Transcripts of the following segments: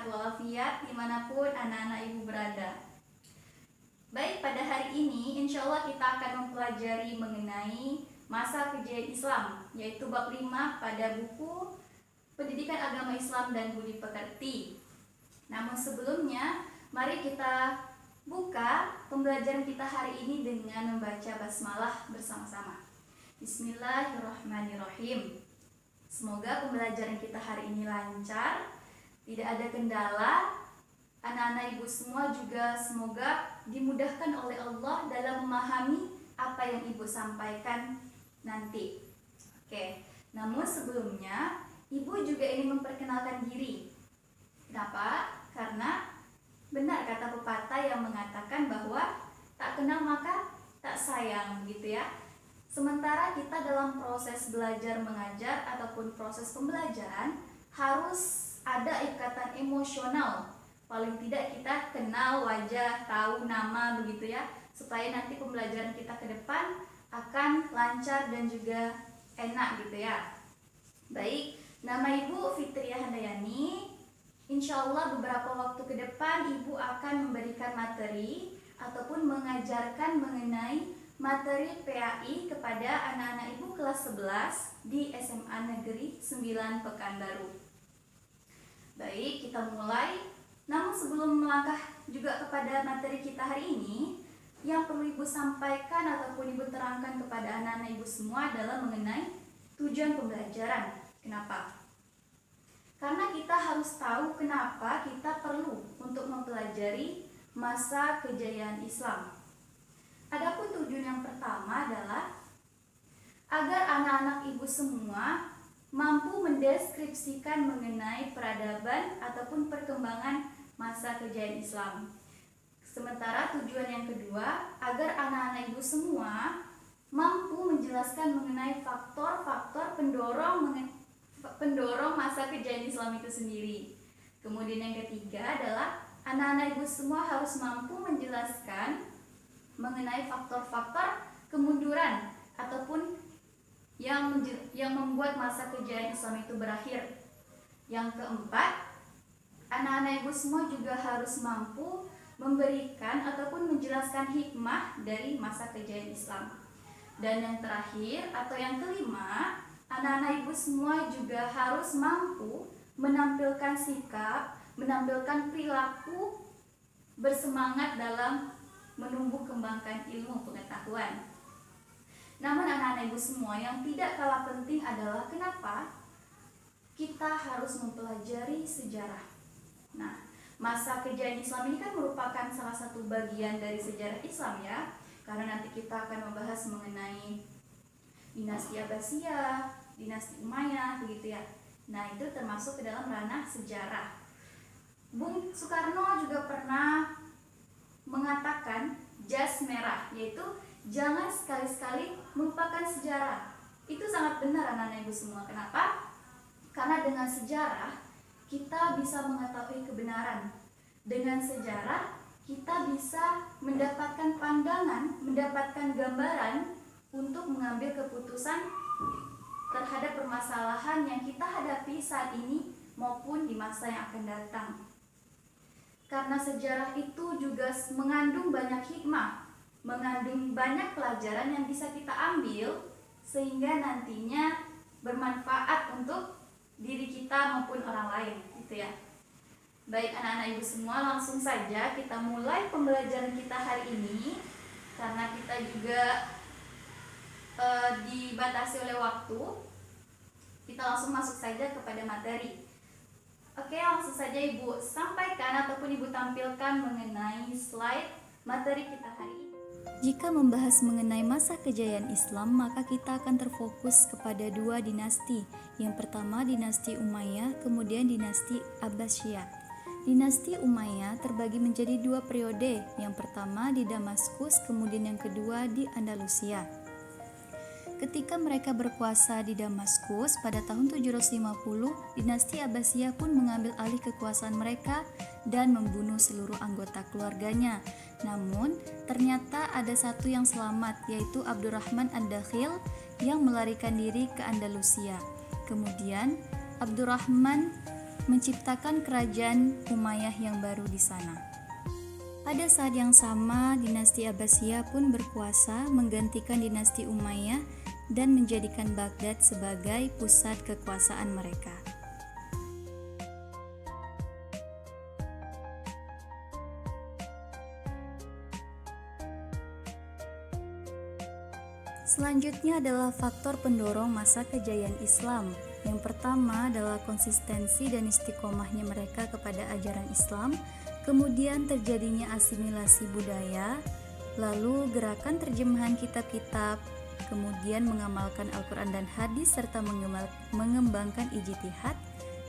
walafiat dimanapun anak-anak ibu berada. Baik, pada hari ini insya Allah kita akan mempelajari mengenai masa kejayaan Islam, yaitu bab 5 pada buku Pendidikan Agama Islam dan Budi Pekerti. Namun sebelumnya, mari kita buka pembelajaran kita hari ini dengan membaca basmalah bersama-sama. Bismillahirrahmanirrahim. Semoga pembelajaran kita hari ini lancar, tidak ada kendala. Anak-anak ibu semua juga semoga dimudahkan oleh Allah dalam memahami apa yang ibu sampaikan nanti. Oke, namun sebelumnya ibu juga ingin memperkenalkan diri. Kenapa? Karena benar kata pepatah yang mengatakan bahwa tak kenal maka tak sayang, begitu ya. Sementara kita dalam proses belajar mengajar ataupun proses pembelajaran harus ada ikatan emosional. Paling tidak kita kenal wajah, tahu nama, begitu ya, supaya nanti pembelajaran kita ke depan akan lancar dan juga enak gitu ya. Baik, nama ibu Fitriah Handayani. Insya Allah beberapa waktu ke depan ibu akan memberikan materi ataupun mengajarkan mengenai materi PAI kepada anak-anak ibu kelas 11 di SMA Negeri 9 Pekanbaru. Baik, kita mulai. Namun sebelum melangkah juga kepada materi kita hari ini, yang perlu ibu sampaikan ataupun ibu terangkan kepada anak-anak ibu semua adalah mengenai tujuan pembelajaran. Kenapa? Karena kita harus tahu kenapa kita perlu untuk mempelajari masa kejayaan Islam. Adapun tujuan yang pertama adalah agar anak-anak ibu semua mampu mendeskripsikan mengenai peradaban ataupun perkembangan masa kejayaan Islam. Sementara tujuan yang kedua, agar anak-anak ibu semua mampu menjelaskan mengenai faktor-faktor pendorong masa kejayaan Islam itu sendiri. Kemudian yang ketiga adalah anak-anak ibu semua harus mampu menjelaskan mengenai faktor-faktor kemunduran ataupun yang membuat masa kejayaan Islam itu berakhir. Yang keempat, anak-anak ibu semua juga harus mampu memberikan ataupun menjelaskan hikmah dari masa kejayaan Islam. Dan yang terakhir atau yang kelima, anak-anak ibu semua juga harus mampu menampilkan sikap, menampilkan perilaku bersemangat dalam menumbuh kembangkan ilmu pengetahuan. Namun anak-anak ibu semua, yang tidak kalah penting adalah kenapa kita harus mempelajari sejarah. Nah, masa kejayaan Islam ini kan merupakan salah satu bagian dari sejarah Islam ya. Karena nanti kita akan membahas mengenai dinasti Abbasiyah, dinasti Umayyah, begitu ya. Nah, itu termasuk ke dalam ranah sejarah. Bung Soekarno juga pernah mengatakan jas merah, yaitu jangan sekali-sekali melupakan sejarah. Itu sangat benar anak-anak ibu semua. Kenapa? Karena dengan sejarah kita bisa mengetahui kebenaran. Dengan sejarah kita bisa mendapatkan pandangan, mendapatkan gambaran untuk mengambil keputusan terhadap permasalahan yang kita hadapi saat ini maupun di masa yang akan datang. Karena sejarah itu juga mengandung banyak hikmah, mengandung banyak pelajaran yang bisa kita ambil sehingga nantinya bermanfaat untuk diri kita maupun orang lain, gitu ya. Baik anak-anak ibu semua, langsung saja kita mulai pembelajaran kita hari ini. Karena kita juga dibatasi oleh waktu, kita langsung masuk saja kepada materi. Oke, langsung saja ibu sampaikan ataupun ibu tampilkan mengenai slide materi kita hari ini. Jika membahas mengenai masa kejayaan Islam, maka kita akan terfokus kepada dua dinasti. Yang pertama dinasti Umayyah, kemudian dinasti Abbasiyah. Dinasti Umayyah terbagi menjadi dua periode. Yang pertama di Damaskus, kemudian yang kedua di Andalusia. Ketika mereka berkuasa di Damaskus pada tahun 750, dinasti Abbasiyah pun mengambil alih kekuasaan mereka dan membunuh seluruh anggota keluarganya. Namun, ternyata ada satu yang selamat, yaitu Abdurrahman Ad-Dakhil yang melarikan diri ke Andalusia. Kemudian, Abdurrahman menciptakan kerajaan Umayyah yang baru di sana. Pada saat yang sama, dinasti Abbasiyah pun berkuasa menggantikan dinasti Umayyah dan menjadikan Baghdad sebagai pusat kekuasaan mereka. Selanjutnya adalah faktor pendorong masa kejayaan Islam. Yang pertama adalah konsistensi dan istiqomahnya mereka kepada ajaran Islam, kemudian terjadinya asimilasi budaya, lalu gerakan terjemahan kitab-kitab, kemudian mengamalkan Al-Quran dan hadis serta mengembangkan ijtihad.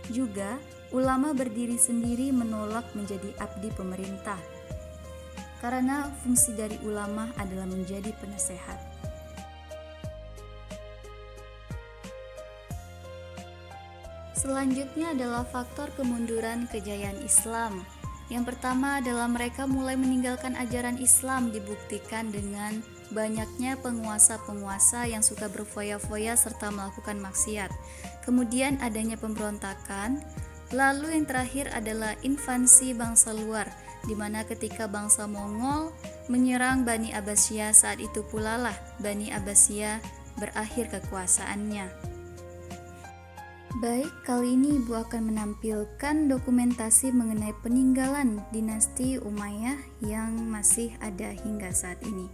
Juga ulama berdiri sendiri menolak menjadi abdi pemerintah, karena fungsi dari ulama adalah menjadi penasehat. Selanjutnya adalah faktor kemunduran kejayaan Islam. Yang pertama adalah mereka mulai meninggalkan ajaran Islam, dibuktikan dengan banyaknya penguasa-penguasa yang suka berfoya-foya serta melakukan maksiat. Kemudian adanya pemberontakan. Lalu yang terakhir adalah invasi bangsa luar, di mana ketika bangsa Mongol menyerang Bani Abbasiyah, saat itu pula lah Bani Abbasiyah berakhir kekuasaannya. Baik, kali ini Ibu akan menampilkan dokumentasi mengenai peninggalan dinasti Umayyah yang masih ada hingga saat ini.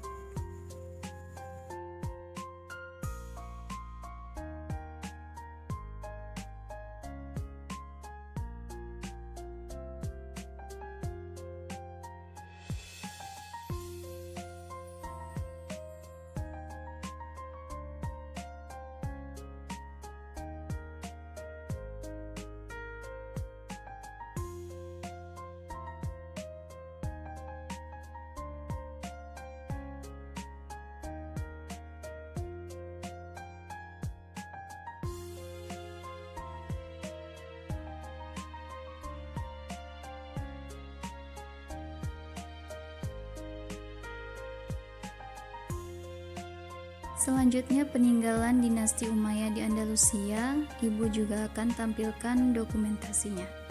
Selanjutnya peninggalan dinasti Umayyah di Andalusia, Ibu juga akan tampilkan dokumentasinya.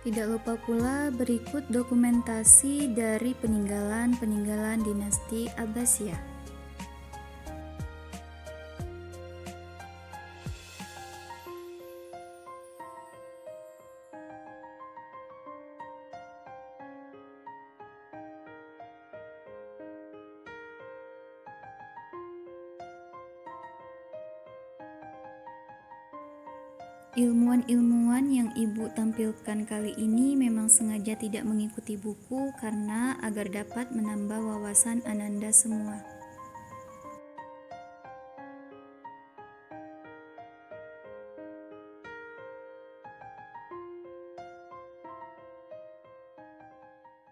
Tidak lupa pula berikut dokumentasi dari peninggalan-peninggalan dinasti Abbasiyah. Ilmuwan-ilmuwan yang Ibu tampilkan kali ini memang sengaja tidak mengikuti buku karena agar dapat menambah wawasan Ananda semua.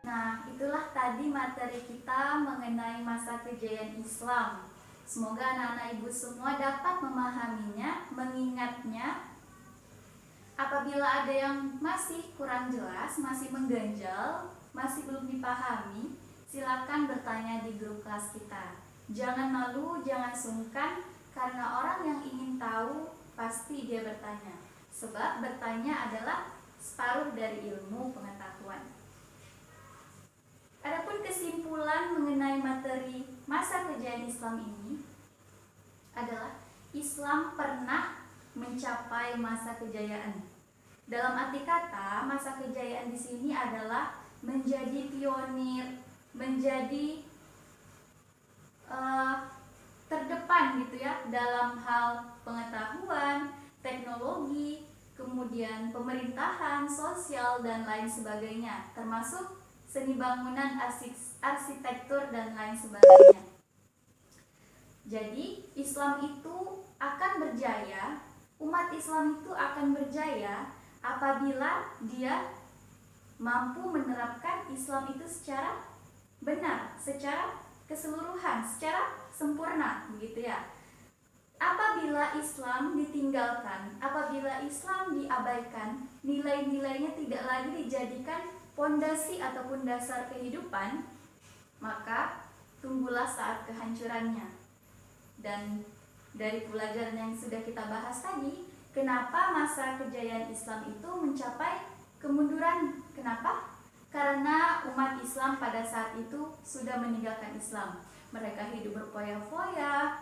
Nah, itulah tadi materi kita mengenai masa kejayaan Islam. Semoga anak-anak Ibu semua dapat memahaminya, mengingatnya. Apabila ada yang masih kurang jelas, masih mengganjal, masih belum dipahami, silakan bertanya di grup kelas kita. Jangan malu, jangan sungkan, karena orang yang ingin tahu pasti dia bertanya. Sebab bertanya adalah separuh dari ilmu pengetahuan. Adapun kesimpulan mengenai materi masa kejayaan Islam ini adalah Islam pernah mencapai masa kejayaan. Dalam arti kata, masa kejayaan di sini adalah menjadi pionir, menjadi terdepan gitu ya dalam hal pengetahuan, teknologi, kemudian pemerintahan, sosial dan lain sebagainya, termasuk seni bangunan, arsitektur dan lain sebagainya. Jadi Islam itu akan berjaya umat Islam itu akan berjaya apabila dia mampu menerapkan Islam itu secara benar, secara keseluruhan, secara sempurna, begitu ya. Apabila Islam ditinggalkan, apabila Islam diabaikan, nilai-nilainya tidak lagi dijadikan pondasi ataupun dasar kehidupan, maka tunggulah saat kehancurannya. Dan dari pelajaran yang sudah kita bahas tadi, kenapa masa kejayaan Islam itu mencapai kemunduran? Kenapa? Karena umat Islam pada saat itu sudah meninggalkan Islam. Mereka hidup berfoya-foya,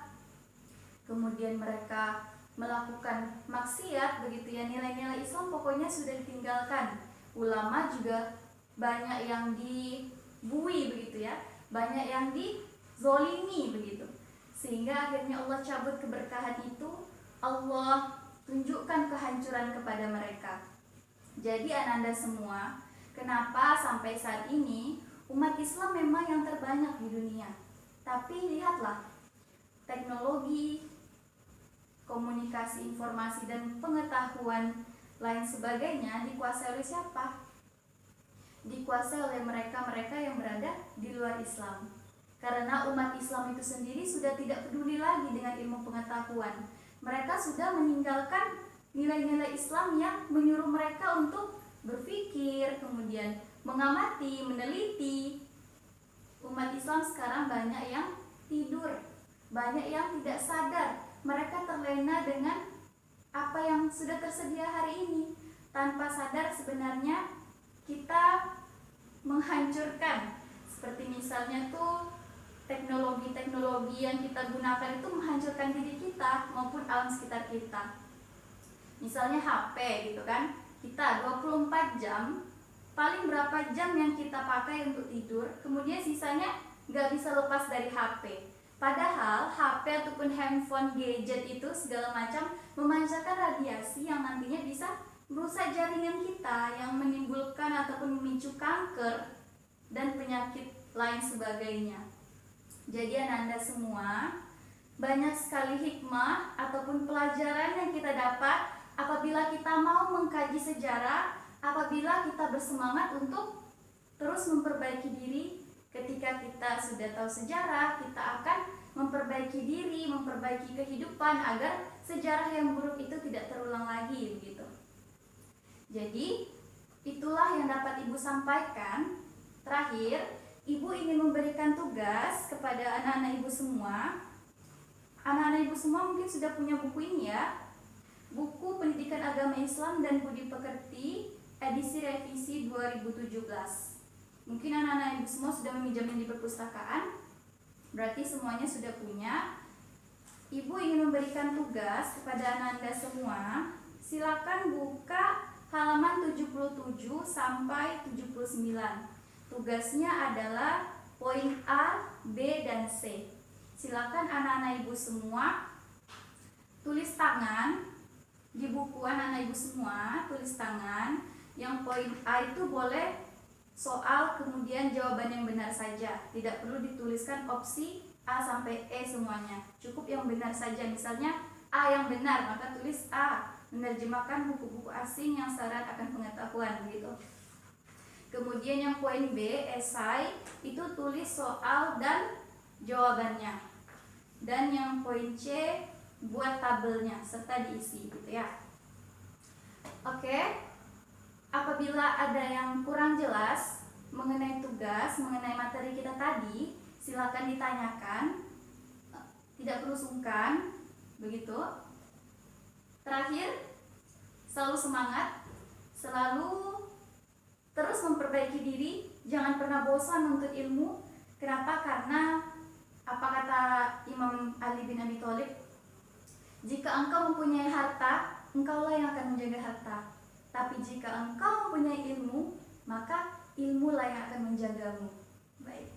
kemudian mereka melakukan maksiat, begitu ya. Nilai-nilai Islam pokoknya sudah ditinggalkan. Ulama juga banyak yang dibui, begitu ya, banyak yang dizolimi, begitu. Sehingga akhirnya Allah cabut keberkahan itu, Allah tunjukkan kehancuran kepada mereka. Jadi ananda semua, kenapa sampai saat ini umat Islam memang yang terbanyak di dunia. Tapi lihatlah, teknologi, komunikasi, informasi, dan pengetahuan lain sebagainya dikuasai oleh siapa? Dikuasai oleh mereka-mereka yang berada di luar Islam. Karena umat Islam itu sendiri sudah tidak peduli lagi dengan ilmu pengetahuan. Mereka sudah meninggalkan nilai-nilai Islam yang menyuruh mereka untuk berpikir, kemudian mengamati, meneliti. Umat Islam sekarang banyak yang tidur, banyak yang tidak sadar. Mereka terlena dengan apa yang sudah tersedia hari ini, tanpa sadar sebenarnya kita menghancurkan. Seperti misalnya tuh teknologi-teknologi yang kita gunakan itu menghancurkan diri kita maupun alam sekitar kita. Misalnya HP gitu kan, kita 24 jam, paling berapa jam yang kita pakai untuk tidur, kemudian sisanya nggak bisa lepas dari HP. Padahal HP ataupun handphone, gadget itu segala macam memancarkan radiasi yang nantinya bisa merusak jaringan kita, yang menimbulkan ataupun memicu kanker dan penyakit lain sebagainya. Jadi ananda semua, banyak sekali hikmah ataupun pelajaran yang kita dapat apabila kita mau mengkaji sejarah, apabila kita bersemangat untuk terus memperbaiki diri. Ketika kita sudah tahu sejarah, kita akan memperbaiki diri, memperbaiki kehidupan agar sejarah yang buruk itu tidak terulang lagi, begitu. Jadi, itulah yang dapat Ibu sampaikan. Terakhir, Ibu ingin memberikan tugas kepada anak-anak Ibu semua. Anak-anak Ibu semua mungkin sudah punya buku ini ya. Buku Pendidikan Agama Islam dan Budi Pekerti, edisi revisi 2017. Mungkin anak-anak Ibu semua sudah meminjamnya di perpustakaan. Berarti semuanya sudah punya. Ibu ingin memberikan tugas kepada anak-anak semua. Silakan buka halaman 77 sampai 79. Tugasnya adalah poin A, B, dan C. Silakan anak-anak Ibu semua tulis tangan di buku anak-anak Ibu semua, tulis tangan. Yang poin A itu boleh soal kemudian jawaban yang benar saja. Tidak perlu dituliskan opsi A sampai E semuanya. Cukup yang benar saja. Misalnya A yang benar, maka tulis A. Menerjemahkan buku-buku asing yang syarat akan pengetahuan, gitu. Kemudian yang poin B, esai, itu tulis soal dan jawabannya. Dan yang poin C, buat tabelnya serta diisi, gitu ya. Oke. Apabila ada yang kurang jelas mengenai tugas, mengenai materi kita tadi, silakan ditanyakan. Tidak perlu sungkan, begitu. Terakhir, selalu semangat, selalu terus memperbaiki diri, jangan pernah bosan untuk ilmu. Kenapa? Karena apa kata Imam Ali bin Abi Thalib? Jika engkau mempunyai harta, engkaulah yang akan menjaga harta. Tapi jika engkau mempunyai ilmu, maka ilmulah yang akan menjagamu. Baik.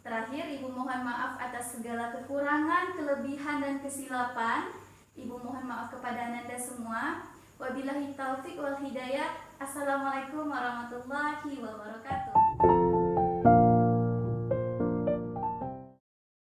Terakhir, Ibu mohon maaf atas segala kekurangan, kelebihan, dan kesilapan. Ibu mohon maaf kepada Ananda semua. Wabillahi taufik wal hidayah. Assalamualaikum warahmatullahi wabarakatuh.